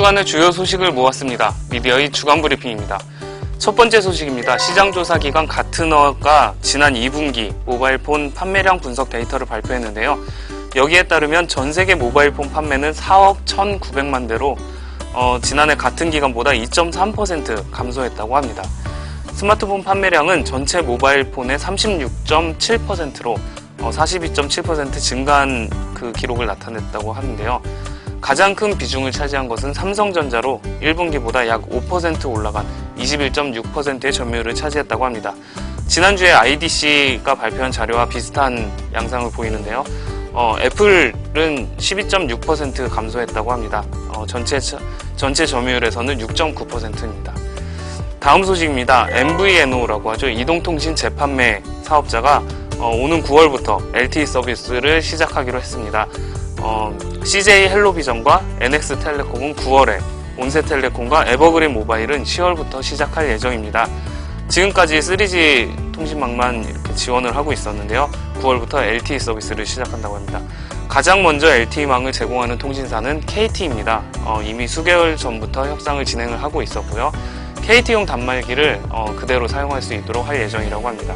주간의 주요 소식을 모았습니다. 미디어의 주간 브리핑입니다. 첫 번째 소식입니다. 시장조사 기관 가트너가 지난 2분기 모바일폰 판매량 분석 데이터를 발표했는데요. 여기에 따르면 전 세계 모바일폰 판매는 4억 1,900만 대로 지난해 같은 기간보다 2.3% 감소했다고 합니다. 스마트폰 판매량은 전체 모바일폰의 36.7%로 42.7% 증가한 그 기록을 나타냈다고 하는데요. 가장 큰 비중을 차지한 것은 삼성전자로 1분기보다 약 5% 올라간 21.6%의 점유율을 차지했다고 합니다. 지난주에 IDC가 발표한 자료와 비슷한 양상을 보이는데요. 애플은 12.6% 감소했다고 합니다. 전체 점유율에서는 6.9%입니다. 다음 소식입니다. MVNO라고 하죠. 이동통신 재판매 사업자가 오는 9월부터 LTE 서비스를 시작하기로 했습니다. CJ 헬로비전과 NX텔레콤은 9월에, 온세텔레콤과 에버그린 모바일은 10월부터 시작할 예정입니다. 지금까지 3G 통신망만 이렇게 지원을 하고 있었는데요. 9월부터 LTE 서비스를 시작한다고 합니다. 가장 먼저 LTE망을 제공하는 통신사는 KT입니다. 이미 수개월 전부터 협상을 진행을 하고 있었고요. KT용 단말기를 그대로 사용할 수 있도록 할 예정이라고 합니다.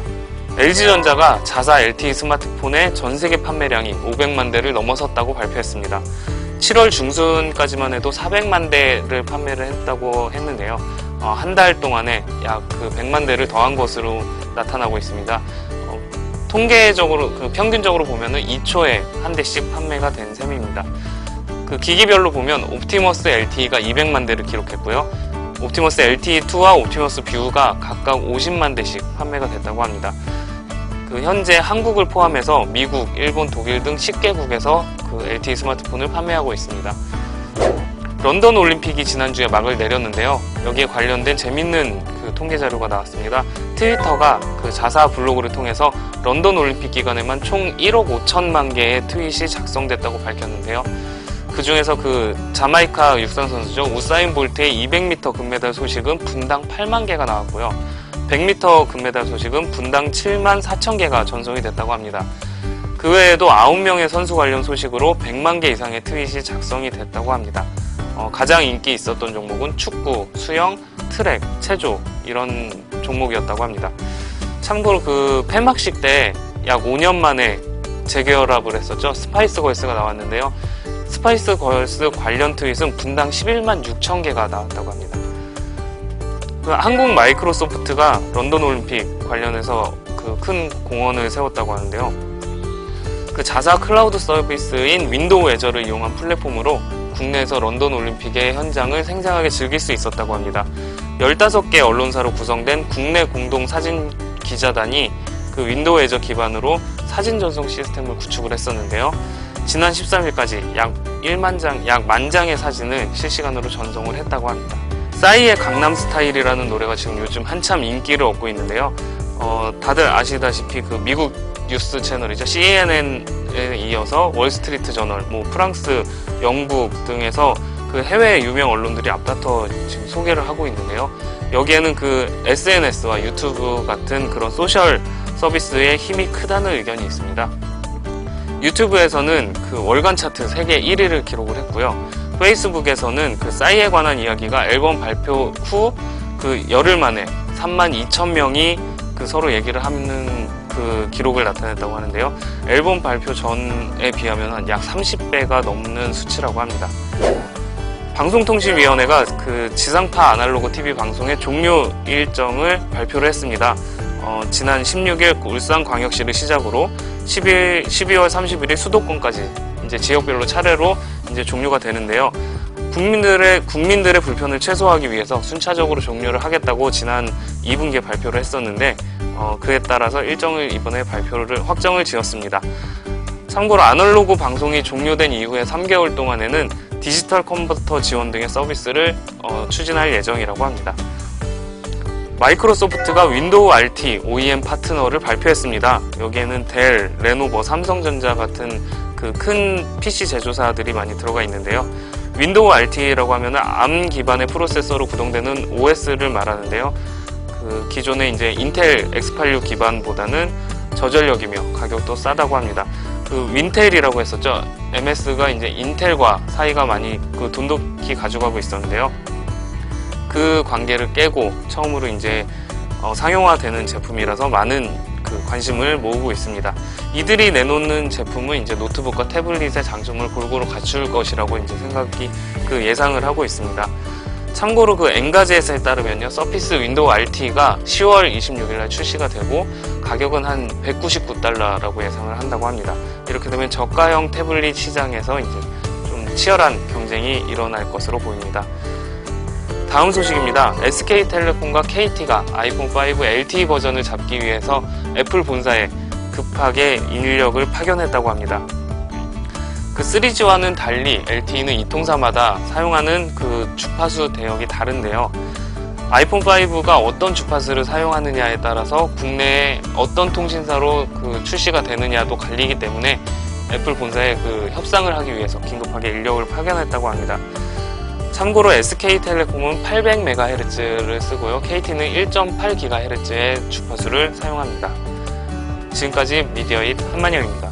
LG전자가 자사 LTE 스마트폰의 전세계 판매량이 500만 대를 넘어섰다고 발표했습니다. 7월 중순까지만 해도 400만 대를 판매를 했다고 했는데요. 한 달 동안에 약 100만 대를 더한 것으로 나타나고 있습니다. 통계적으로 평균적으로 보면은 2초에 한 대씩 판매가 된 셈입니다. 그 기기별로 보면 옵티머스 LTE가 200만 대를 기록했고요. 옵티머스 LTE2와 옵티머스 뷰가 각각 50만 대씩 판매가 됐다고 합니다. 현재 한국을 포함해서 미국, 일본, 독일 등 10개국에서 LTE 스마트폰을 판매하고 있습니다. 런던 올림픽이 지난주에 막을 내렸는데요. 여기에 관련된 재밌는 통계 자료가 나왔습니다. 트위터가 자사 블로그를 통해서 런던 올림픽 기간에만 총 1억 5천만 개의 트윗이 작성됐다고 밝혔는데요. 그 중에서 자마이카 육상 선수죠. 우사인 볼트의 200m 금메달 소식은 분당 8만 개가 나왔고요. 100m 금메달 소식은 분당 7만 4천 개가 전송이 됐다고 합니다. 그 외에도 9명의 선수 관련 소식으로 100만 개 이상의 트윗이 작성이 됐다고 합니다. 가장 인기 있었던 종목은 축구, 수영, 트랙, 체조 이런 종목이었다고 합니다. 참고로 폐막식 때 약 5년 만에 재결합을 했었죠. 스파이스 걸스가 나왔는데요. 스파이스 걸스 관련 트윗은 분당 11만 6천 개가 나왔다고 합니다. 한국 마이크로소프트가 런던 올림픽 관련해서 큰 공헌을 세웠다고 하는데요. 자사 클라우드 서비스인 윈도우 애저를 이용한 플랫폼으로 국내에서 런던 올림픽의 현장을 생생하게 즐길 수 있었다고 합니다. 15개 언론사로 구성된 국내 공동 사진 기자단이 윈도우 애저 기반으로 사진 전송 시스템을 구축을 했었는데요. 지난 13일까지 약 1만 장의 사진을 실시간으로 전송을 했다고 합니다. 싸이의 강남스타일이라는 노래가 지금 요즘 한참 인기를 얻고 있는데요. 다들 아시다시피 미국 뉴스 채널이죠. CNN에 이어서 월스트리트 저널, 프랑스, 영국 등에서 해외 유명 언론들이 앞다퉈 지금 소개를 하고 있는데요. 여기에는 SNS와 유튜브 같은 그런 소셜 서비스의 힘이 크다는 의견이 있습니다. 유튜브에서는 월간 차트 세계 1위를 기록을 했고요. 페이스북에서는 싸이에 관한 이야기가 앨범 발표 후 열흘 만에 3만 2천 명이 서로 얘기를 하는 기록을 나타냈다고 하는데요. 앨범 발표 전에 비하면 약 30배가 넘는 수치라고 합니다. 방송통신위원회가 지상파 아날로그 TV 방송의 종료 일정을 발표를 했습니다. 지난 16일 울산광역시를 시작으로 12월 31일 수도권까지 이제 지역별로 차례로 이제 종료가 되는데요. 국민들의 불편을 최소화하기 위해서 순차적으로 종료를 하겠다고 지난 2분기에 발표를 했었는데 그에 따라서 일정을 이번에 확정을 지었습니다. 참고로 아날로그 방송이 종료된 이후에 3개월 동안에는 디지털 컨버터 지원 등의 서비스를 추진할 예정이라고 합니다. 마이크로소프트가 윈도우 RT OEM 파트너를 발표했습니다. 여기에는 델, 레노버, 삼성전자 같은 큰 PC 제조사들이 많이 들어가 있는데요. 윈도우 RT라고 하면 ARM 기반의 프로세서로 구동되는 OS를 말하는데요. 기존의 이제 인텔 X86 기반보다는 저전력이며 가격도 싸다고 합니다. 그 윈텔이라고 했었죠. MS가 이제 인텔과 사이가 많이 그 돈독히 가져가고 있었는데요. 그 관계를 깨고 처음으로 이제 상용화되는 제품이라서 많은 그 관심을 모으고 있습니다. 이들이 내놓는 제품은 이제 노트북과 태블릿의 장점을 골고루 갖출 것이라고 이제 예상을 하고 있습니다. 참고로 그 엔가젯에 따르면요, 서피스 윈도우 RT가 10월 26일날 출시가 되고 가격은 한 $199라고 예상을 한다고 합니다. 이렇게 되면 저가형 태블릿 시장에서 이제 좀 치열한 경쟁이 일어날 것으로 보입니다. 다음 소식입니다. SK텔레콤과 KT가 아이폰 5 LTE 버전을 잡기 위해서 애플 본사에 급하게 인력을 파견했다고 합니다. 그 3G와는 달리 LTE는 이통사마다 사용하는 그 주파수 대역이 다른데요. 아이폰 5가 어떤 주파수를 사용하느냐에 따라서 국내에 어떤 통신사로 그 출시가 되느냐도 갈리기 때문에 애플 본사에 그 협상을 하기 위해서 긴급하게 인력을 파견했다고 합니다. 참고로 SK텔레콤은 800MHz를 쓰고요. KT는 1.8GHz의 주파수를 사용합니다. 지금까지 미디어잇 한만영입니다.